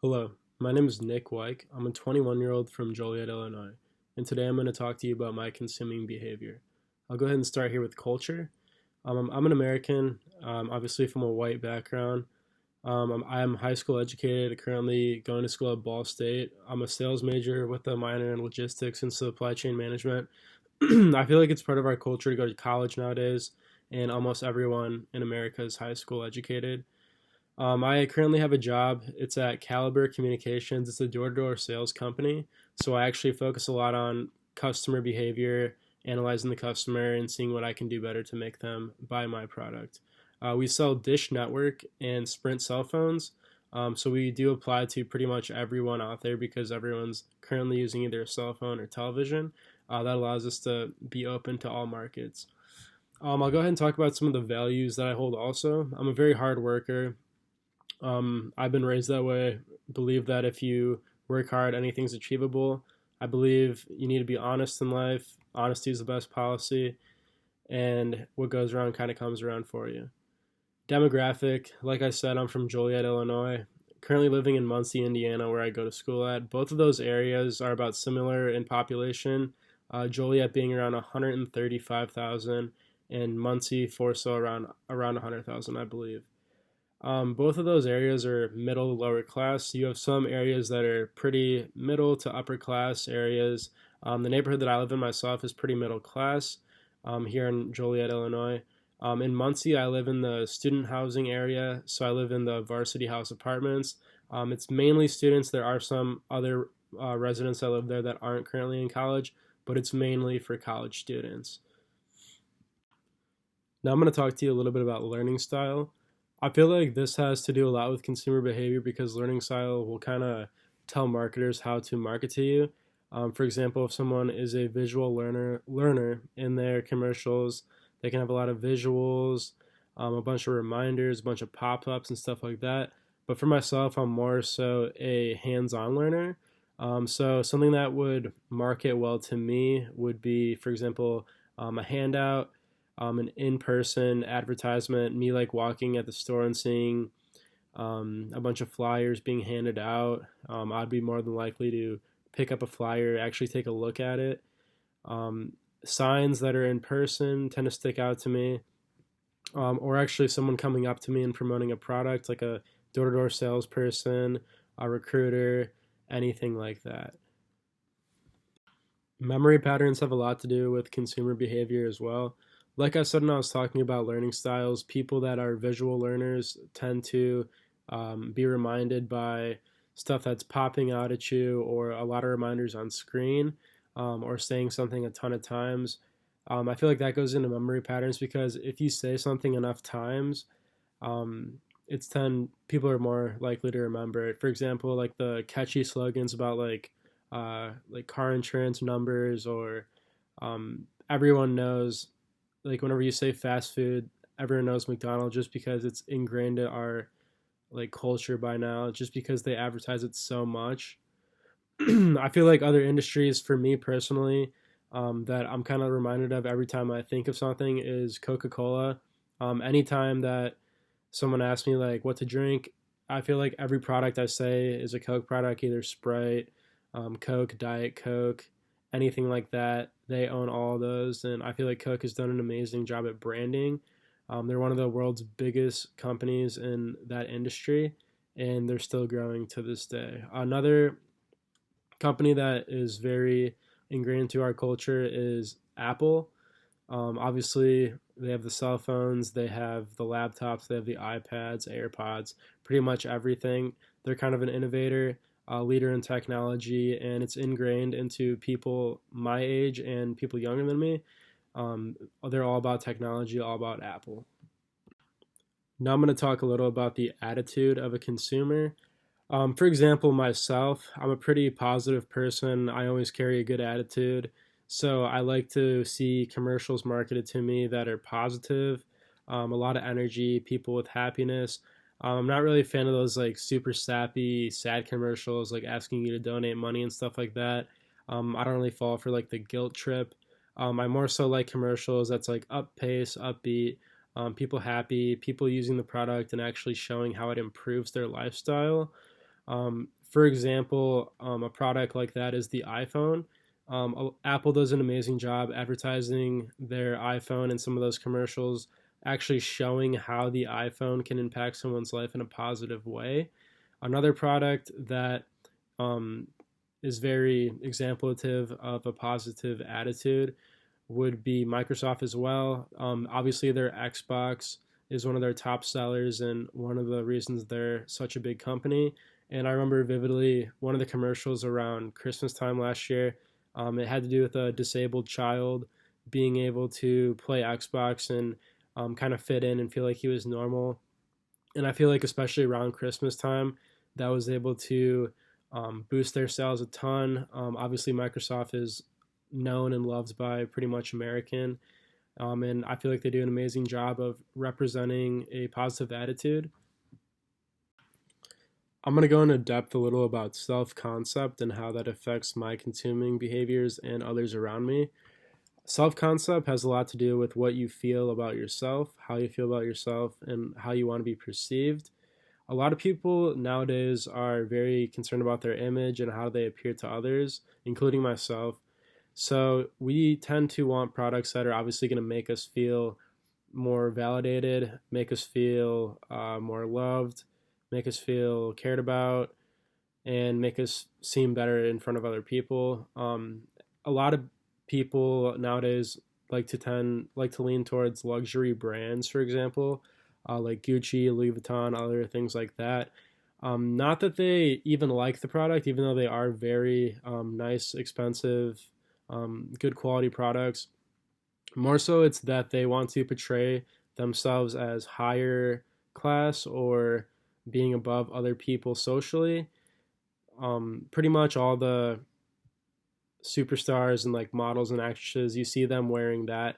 Hello, my name is Nick Wyke. I'm a 21-year-old from Joliet, Illinois, and today I'm going to talk to you about my consuming behavior. I'll go ahead and start here with culture. I'm an American, obviously from a white background. I'm high school educated, currently going to school at Ball State. I'm a sales major with a minor in logistics and supply chain management. I feel like it's part of our culture to go to college nowadays, and almost everyone in America is high school educated. I currently have a job. It's at Caliber Communications. It's a door-to-door sales company. So I actually focus a lot on customer behavior, analyzing the customer, and seeing what I can do better to make them buy my product. We sell Dish Network and Sprint cell phones. So we do apply to pretty much everyone out there because everyone's currently using either a cell phone or television. That allows us to be open to all markets. I'll go ahead and talk about some of the values that I hold also. I'm a very hard worker. I've been raised that way. Believe that if you work hard, anything's achievable. I believe you need to be honest in life. Honesty is the best policy, and what goes around kind of comes around for you. Demographic, like I said, I'm from Joliet, Illinois. Currently living in Muncie, Indiana, where I go to school at. Both of those areas are about similar in population. Joliet being around 135,000, and Muncie, Forso around 100,000, I believe. Both of those areas are middle to lower class. You have some areas that are pretty middle to upper class areas. The neighborhood that I live in myself is pretty middle class here in Joliet, Illinois. In Muncie, I live in the student housing area, so I live in the Varsity House Apartments. It's mainly students. There are some other residents that live there that aren't currently in college, but it's mainly for college students. Now I'm going to talk to you a little bit about learning style. I feel like this has to do a lot with consumer behavior because learning style will kind of tell marketers how to market to you. For example, if someone is a visual learner in their commercials, they can have a lot of visuals, a bunch of reminders, a bunch of pop-ups and stuff like that. But for myself, I'm more so a hands-on learner. So something that would market well to me would be, for example, a handout, an in-person advertisement, me like walking at the store and seeing a bunch of flyers being handed out. I'd be more than likely to pick up a flyer, actually take a look at it. Um, Signs that are in person tend to stick out to me, or actually someone coming up to me and promoting a product, like a door-to-door salesperson, a recruiter, anything like that. Memory patterns have a lot to do with consumer behavior as well. Like I said when I was talking about learning styles, people that are visual learners tend to be reminded by stuff that's popping out at you or a lot of reminders on screen, or saying something a ton of times. I feel like that goes into memory patterns because if you say something enough times, um, it's 10 people are more likely to remember it. For example, like the catchy slogans about like car insurance numbers, or everyone knows, like whenever you say fast food, everyone knows McDonald's just because it's ingrained in our like culture by now, just because they advertise it so much. I feel like other industries, for me personally, that I'm kind of reminded of every time I think of something is Coca-Cola. Anytime that someone asks me like what to drink, I feel like every product I say is a Coke product, either Sprite, Coke, Diet Coke, anything like that. They own all of those, and I feel like Coke has done an amazing job at branding. They're one of the world's biggest companies in that industry, and they're still growing to this day. Another company that is very ingrained into our culture is Apple. Obviously, they have the cell phones, they have the laptops, they have the iPads, AirPods, pretty much everything. They're kind of an innovator, a leader in technology, and it's ingrained into people my age and people younger than me. They're all about technology, all about Apple. Now I'm going to talk a little about the attitude of a consumer. For example, myself, I'm a pretty positive person. I always carry a good attitude. So I like to see commercials marketed to me that are positive, a lot of energy, people with happiness. I'm not really a fan of those like super sappy, sad commercials, like asking you to donate money and stuff like that. I don't really fall for like the guilt trip. I more so like commercials that's like up pace, upbeat, people happy, people using the product and actually showing how it improves their lifestyle. For example, a product like that is the iPhone. Apple does an amazing job advertising their iPhone and some of those commercials, actually showing how the iPhone can impact someone's life in a positive way. Another product that um, is very exemplative of a positive attitude would be Microsoft as well. Obviously, their Xbox is one of their top sellers and one of the reasons they're such a big company. And I remember vividly one of the commercials around Christmas time last year. It had to do with a disabled child being able to play Xbox and kind of fit in and feel like he was normal. And I feel like, especially around Christmas time, that was able to boost their sales a ton. Obviously, Microsoft is known and loved by pretty much American. And I feel like they do an amazing job of representing a positive attitude. I'm going to go into depth a little about self concept and how that affects my consuming behaviors and others around me. Self concept has a lot to do with what you feel about yourself, how you feel about yourself, and how you want to be perceived. A lot of people nowadays are very concerned about their image and how they appear to others, including myself. So we tend to want products that are obviously going to make us feel more validated, make us feel more loved, make us feel cared about, and make us seem better in front of other people. A lot of people nowadays like to lean towards luxury brands, for example, like Gucci, Louis Vuitton, other things like that. Not that they even like the product, even though they are very nice, expensive, good quality products. More so, it's that they want to portray themselves as higher class or being above other people socially. Pretty much all the superstars and like models and actresses, you see them wearing that,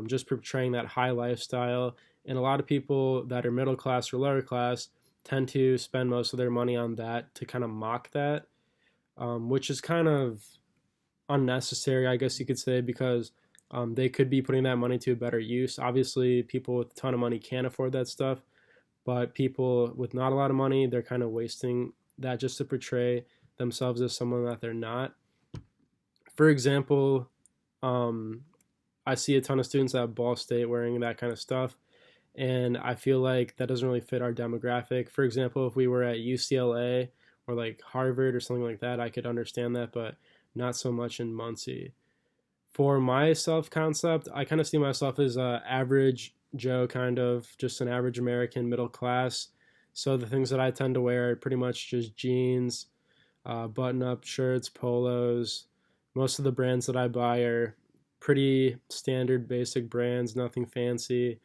just portraying that high lifestyle. And a lot of people that are middle class or lower class tend to spend most of their money on that to kind of mock that, which is kind of unnecessary, I guess you could say, because they could be putting that money to a better use. Obviously, people with a ton of money can't afford that stuff, but people with not a lot of money, they're kind of wasting that just to portray themselves as someone that they're not. For example, um, I see a ton of students at Ball State wearing that kind of stuff, and I feel like that doesn't really fit our demographic. For example, if we were at UCLA or like Harvard or something like that, I could understand that, but not so much in Muncie. For my self concept, I kind of see myself as a average Joe, kind of just an average American middle class. So the things that I tend to wear are pretty much just jeans, button up shirts, polos. Most of the brands that I buy are pretty standard, basic brands, nothing fancy.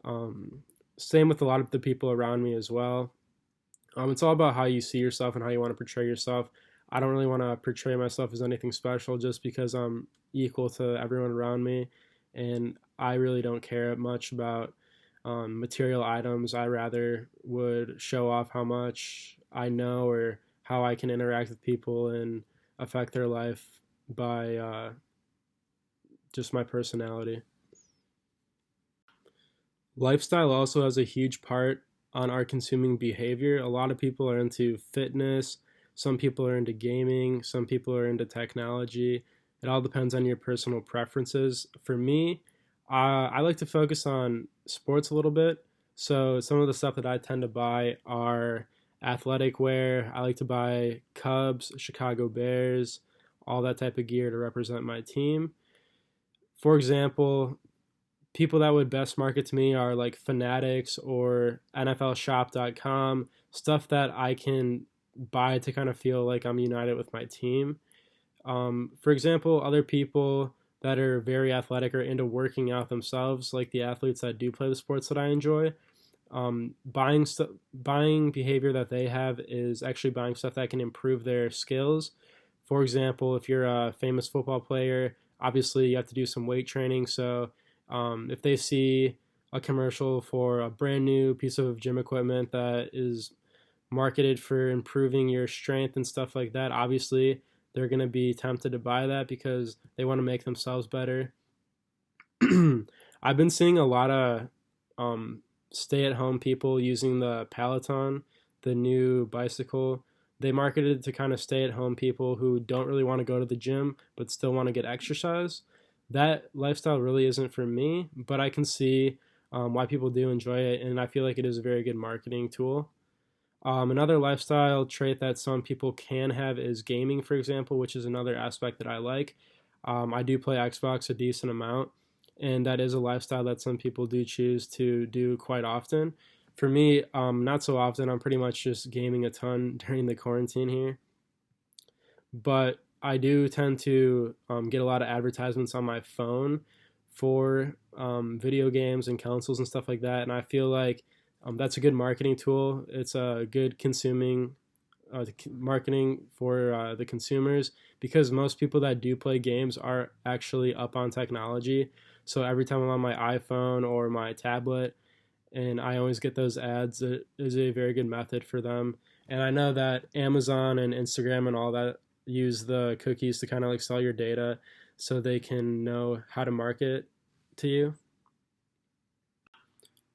Um, Same with a lot of the people around me as well. It's all about how you see yourself and how you want to portray yourself. I don't really want to portray myself as anything special just because I'm equal to everyone around me, and I really don't care much about material items. I rather would show off how much I know or how I can interact with people and affect their life by just my personality. Lifestyle also has a huge part on our consuming behavior. A lot of people are into fitness, some people are into gaming, some people are into technology. It all depends on your personal preferences. For me, I like to focus on sports a little bit. So some of the stuff that I tend to buy are athletic wear. I like to buy Cubs, Chicago Bears, all that type of gear to represent my team. For example, people that would best market to me are like Fanatics or NFLshop.com, stuff that I can buy to kind of feel like I'm united with my team. For example, other people that are very athletic or into working out themselves, like the athletes that do play the sports that I enjoy, buying behavior that they have is actually buying stuff that can improve their skills. For example, if you're a famous football player, obviously you have to do some weight training. So if they see a commercial for a brand new piece of gym equipment that is marketed for improving your strength and stuff like that, obviously they're going to be tempted to buy that because they want to make themselves better. I've been seeing a lot of stay at home people using the Peloton, the new bicycle. They marketed to kind of stay at home people who don't really want to go to the gym but still want to get exercise. That lifestyle really isn't for me, but I can see why people do enjoy it, and I feel like it is a very good marketing tool. Another lifestyle trait that some people can have is gaming, for example, which is another aspect that I like. I do play Xbox a decent amount, and that is a lifestyle that some people do choose to do quite often. For me, not so often. I'm pretty much just gaming a ton during the quarantine here, but I do tend to get a lot of advertisements on my phone for video games and consoles and stuff like that, and I feel like that's a good marketing tool. It's a good consuming marketing for the consumers because most people that do play games are actually up on technology. So every time I'm on my iPhone or my tablet, and I always get those ads, it is a very good method for them. And I know that Amazon and Instagram and all that use the cookies to kind of like sell your data so they can know how to market to you.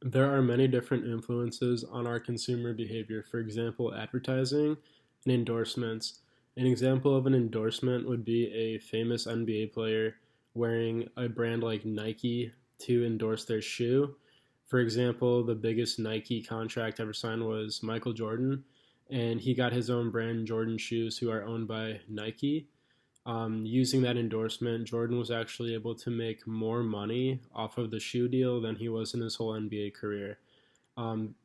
There are many different influences on our consumer behavior. For example, advertising and endorsements. An example of an endorsement would be a famous NBA player wearing a brand like Nike to endorse their shoe. For example, the biggest Nike contract ever signed was Michael Jordan, and he got his own brand Jordan shoes, who are owned by Nike. Using that endorsement, Jordan was actually able to make more money off of the shoe deal than he was in his whole NBA career. Um,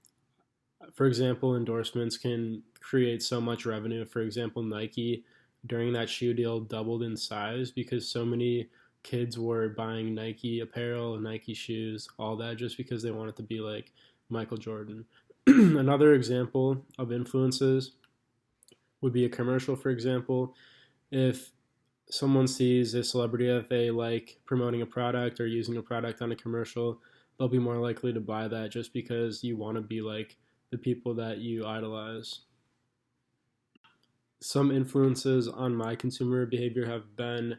for example, endorsements can create so much revenue. For example, Nike during that shoe deal doubled in size because so many kids were buying Nike apparel, Nike shoes, all that just because they wanted to be like Michael Jordan. Another example of influences would be a commercial, for example. If someone sees a celebrity that they like promoting a product or using a product on a commercial, they'll be more likely to buy that just because you want to be like the people that you idolize. Some influences on my consumer behavior have been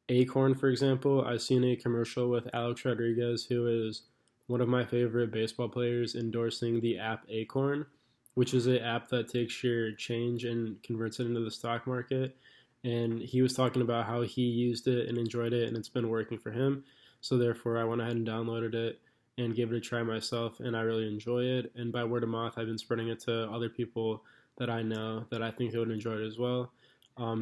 Acorn, for example. I've seen a commercial with Alex Rodriguez, who is one of my favorite baseball players, endorsing the app Acorn, which is an app that takes your change and converts it into the stock market. And he was talking about how he used it and enjoyed it, and it's been working for him. So therefore, I went ahead and downloaded it and gave it a try myself, and I really enjoy it. And by word of mouth, I've been spreading it to other people that I know that I think they would enjoy it as well.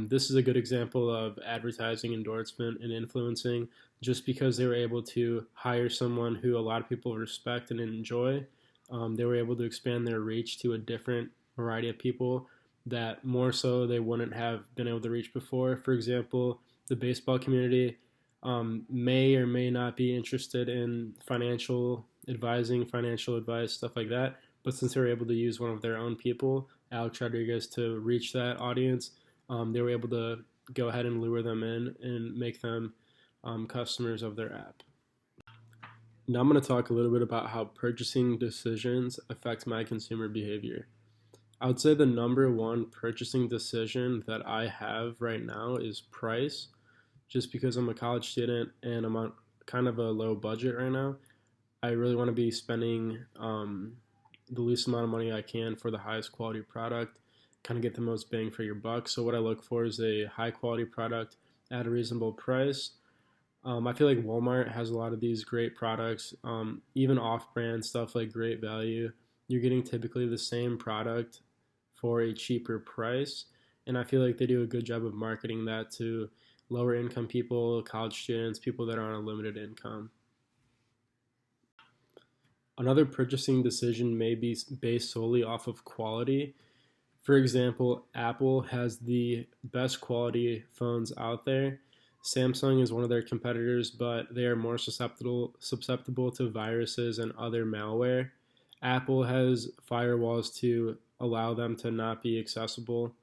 This is a good example of advertising, endorsement, and influencing just because they were able to hire someone who a lot of people respect and enjoy. They were able to expand their reach to a different variety of people that more so they wouldn't have been able to reach before. For example, the baseball community may or may not be interested in financial advising, financial advice, stuff like that. But since they were able to use one of their own people, Alex Rodriguez, to reach that audience, they were able to go ahead and lure them in and make them customers of their app. Now I'm going to talk a little bit about how purchasing decisions affect my consumer behavior. I would say the number one purchasing decision that I have right now is price, just because I'm a college student and I'm on kind of a low budget right now. I really want to be spending the least amount of money I can for the highest quality product, kind of get the most bang for your buck. So what I look for is a high quality product at a reasonable price. I feel like Walmart has a lot of these great products, even off-brand stuff like Great Value. You're getting typically the same product for a cheaper price, and I feel like they do a good job of marketing that to lower income people, college students, people that are on a limited income. Another purchasing decision may be based solely off of quality. For example, Apple has the best quality phones out there. Samsung is one of their competitors, but they are more susceptible to viruses and other malware. Apple has firewalls to allow them to not be accessible.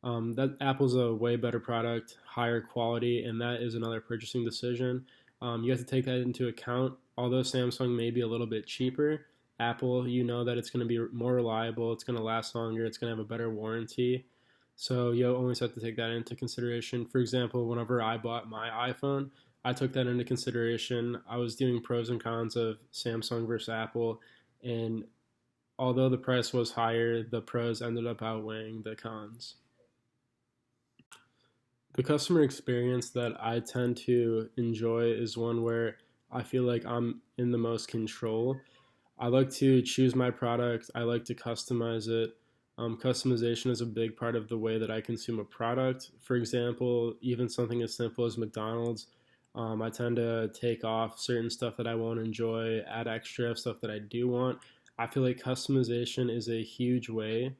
That Apple's a way better product, higher quality, and that is another purchasing decision. You have to take that into account. Although Samsung may be a little bit cheaper, Apple, you know that it's going to be more reliable, it's going to last longer, it's going to have a better warranty. So you always have to take that into consideration. For example, whenever I bought my iPhone, I took that into consideration. I was doing pros and cons of Samsung versus Apple, and although the price was higher, the pros ended up outweighing the cons. The customer experience that I tend to enjoy is one where I feel like I'm in the most control. I like to choose my product. I like to customize it. Customization is a big part of the way that I consume a product. For example, even something as simple as McDonald's, I tend to take off certain stuff that I won't enjoy, add extra stuff that I do want. I feel like customization is a huge way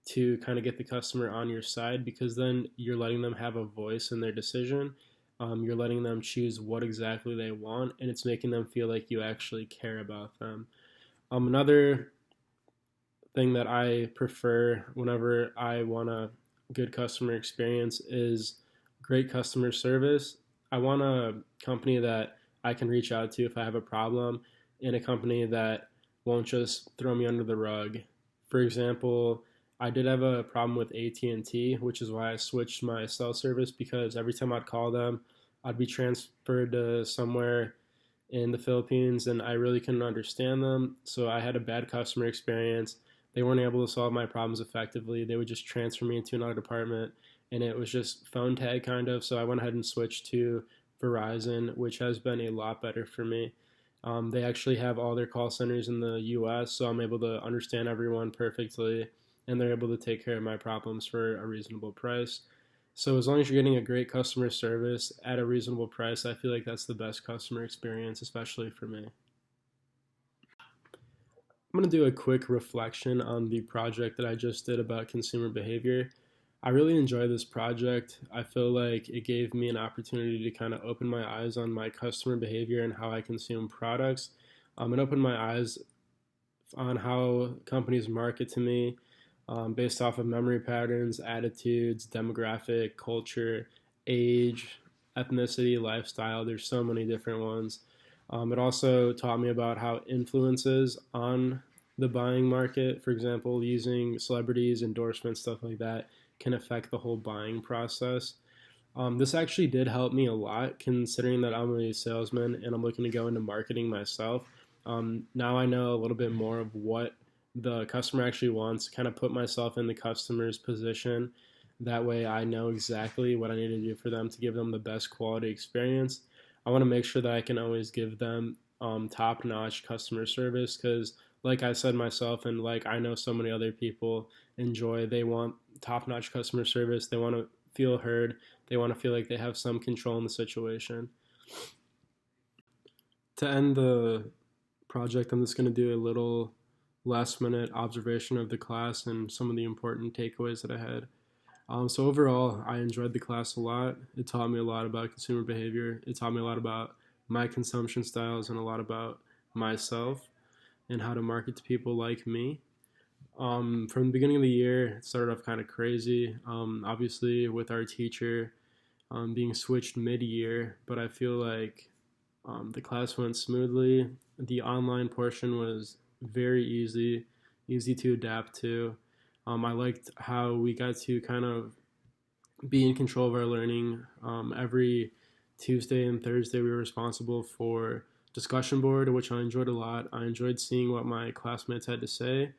to kind of get the customer on your side because then you're letting them have a voice in their decision. You're letting them choose what exactly they want, and it's making them feel like you actually care about them. Another thing that I prefer whenever I want a good customer experience is great customer service. I want a company that I can reach out to if I have a problem, and a company that won't just throw me under the rug. For example, I did have a problem with AT&T, which is why I switched my cell service because every time I'd call them, I'd be transferred to somewhere in the Philippines and I really couldn't understand them. So I had a bad customer experience. They weren't able to solve my problems effectively. They would just transfer me into another department and it was just phone tag kind of. So I went ahead and switched to Verizon, which has been a lot better for me. They actually have all their call centers in the US, so I'm able to understand everyone perfectly and they're able to take care of my problems for a reasonable price. So as long as you're getting a great customer service at a reasonable price, I feel like that's the best customer experience, especially for me. I'm going to do a quick reflection on the project that I just did about consumer behavior. I really enjoy this project. I feel like it gave me an opportunity to kind of open my eyes on my customer behavior and how I consume products. It opened my eyes on how companies market to me based off of memory patterns, attitudes, demographic, culture, age, ethnicity, lifestyle. There's so many different ones. It also taught me about how influences on the buying market, for example, using celebrities, endorsements, stuff like that, can affect the whole buying process. This actually did help me a lot considering that I'm a salesman and I'm looking to go into marketing myself. Now I know a little bit more of what the customer actually wants, kind of put myself in the customer's position. That way I know exactly what I need to do for them to give them the best quality experience. I want to make sure that I can always give them top-notch customer service because like I said myself and like I know so many other people enjoy, they want top-notch customer service. They want to feel heard. They want to feel like they have some control in the situation. To end the project, I'm just going to do a little last minute observation of the class and some of the important takeaways that I had. So overall, I enjoyed the class a lot. It taught me a lot about consumer behavior. It taught me a lot about my consumption styles and a lot about myself and how to market to people like me. From the beginning of the year, it started off kind of crazy. Obviously, with our teacher being switched mid-year, but I feel like the class went smoothly. The online portion was very easy to adapt to. I liked how we got to kind of be in control of our learning. Every Tuesday and Thursday, we were responsible for discussion board, which I enjoyed a lot. I enjoyed seeing what my classmates had to say.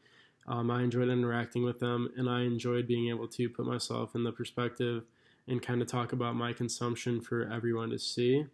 I enjoyed interacting with them, and I enjoyed being able to put myself in the perspective and kind of talk about my consumption for everyone to see.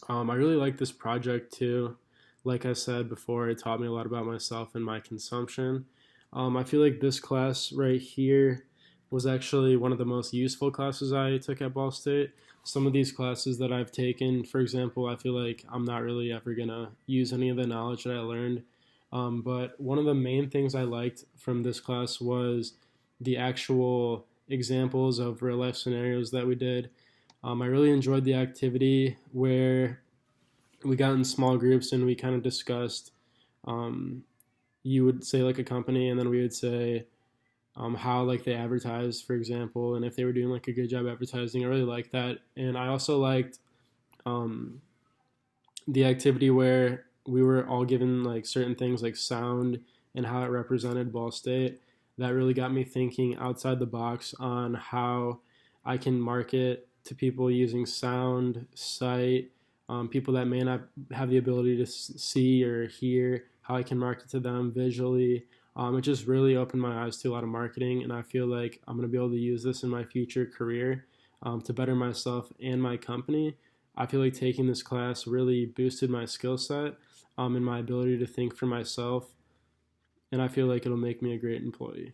I really like this project too. Like I said before, it taught me a lot about myself and my consumption. I feel like this class right here was actually one of the most useful classes I took at Ball State. Some of these classes that I've taken, for example, I feel like I'm not really ever going to use any of the knowledge that I learned. But one of the main things I liked from this class was the actual examples of real life scenarios that we did. I really enjoyed the activity where we got in small groups and we kind of discussed. You would say like a company, and then we would say how like they advertise, for example, and if they were doing like a good job advertising. I really liked that, and I also liked um, the activity where we were all given like certain things like sound and how it represented Ball State. That really got me thinking outside the box on how I can market to people using sound, sight, people that may not have the ability to see or hear, how I can market to them visually, It just really opened my eyes to a lot of marketing, and I feel like I'm going to be able to use this in my future career to better myself and my company. I feel like taking this class really boosted my skill set and my ability to think for myself, and I feel like it'll make me a great employee.